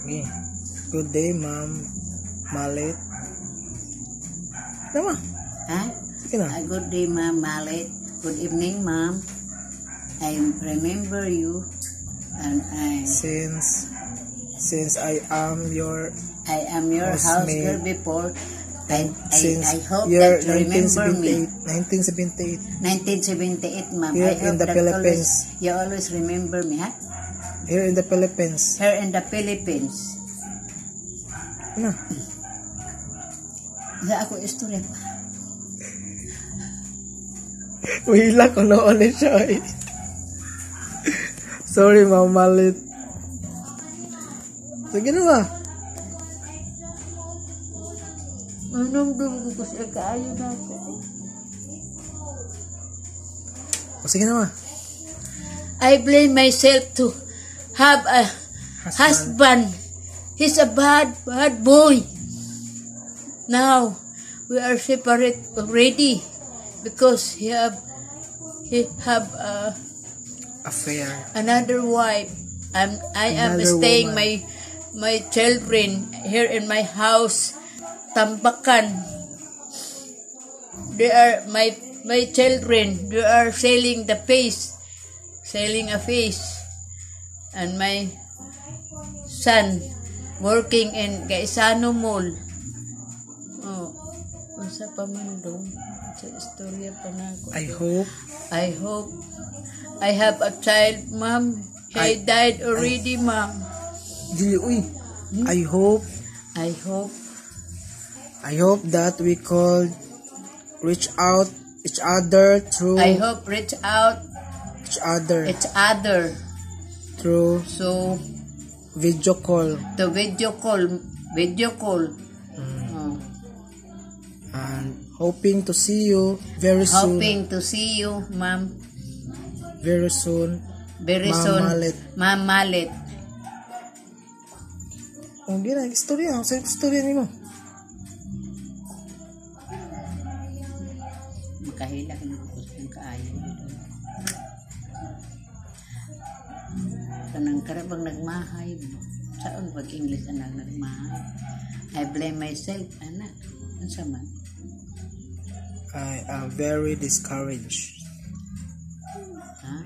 Okay. Good day, Ma'am Malit. Nama? Ha? Sige na. Good day, Ma'am Malit. Good evening, Ma'am. I remember you, and Since I am your house girl before. I hope year that you remember me. 1978. 1978, Ma'am. Here in the Philippines. You always remember me, ha? Here in the Philippines. Here in the Philippines. Ano? Sa ako istorya pa. Wala ko noon siya eh. Sorry, Ma'am Malit. Sige na ba? Anong dugo ko siya kaayo na ako? Sige na ba? I blame myself to have a husband. He's a bad boy. Now, we are separate already because he have Affair. another wife. I am Another staying woman. my children here in my house, Tambakan. They are my children. They are selling a face, and my son working in Gaisano Mall. Oh, unsa pa man dong? Sa istorya pa na ako. I hope I have a child, Ma'am. He died already, Ma'am. Dili, uy. I hope that we could reach out each other through reach out each other through so video call. the video call. Oh. And hoping to see you very soon. Hoping to see you, Ma'am. Very soon. Very Ma'am soon. Malit. Ma'am Malit. Oh, di na. Istorya. Ang istorya ni mo. Makahila ka na ako sa kaayo. Kanang karabang nagmahay. Saan pag-English anang nagmahay? I blame myself, anak. Ano sa man? I am very discouraged. Ha?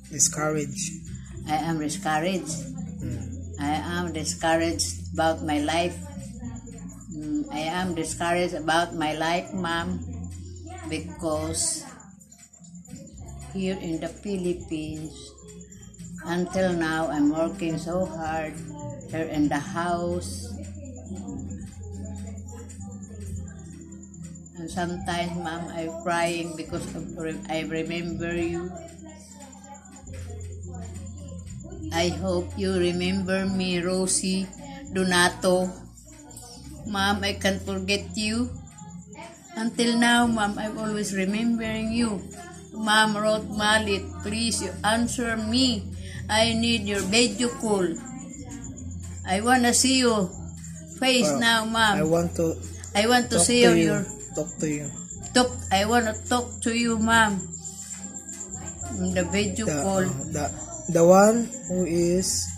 Discouraged. I am discouraged. I am discouraged about my life. I am discouraged about my life, Ma'am, because here in the Philippines, until now, I'm working so hard here in the house. And sometimes, Ma'am, I'm crying because I remember you. I hope you remember me, Rosie Donato. Ma'am, I can't forget you. Until now, Ma'am, I'm always remembering you. Ma'am wrote Malit, please you answer me. I need your video call. I wanna see your face now, Ma'am. I want to see your talk to you. I wanna talk to you, Ma'am. The video call. The one who is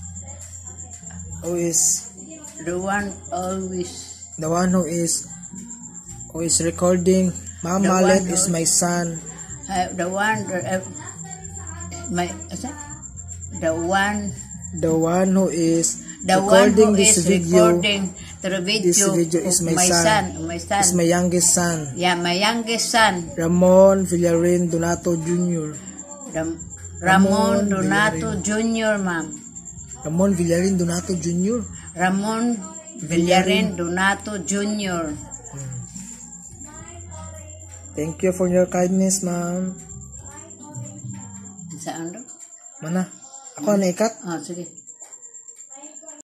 The one always. the one who is recording. Ma'am Malit is my son. The one who is recording this video is my son. Is my youngest son. Yeah, my youngest son. Ramon Villarin Donato Jr. Ramon Donato Jr., Ma'am. Ramon Villarin Donato Jr. Ramon Villarin Donato Jr. Thank you for your kindness, Ma'am. Saan do? Mana? Ako na ikat? Oh, sige.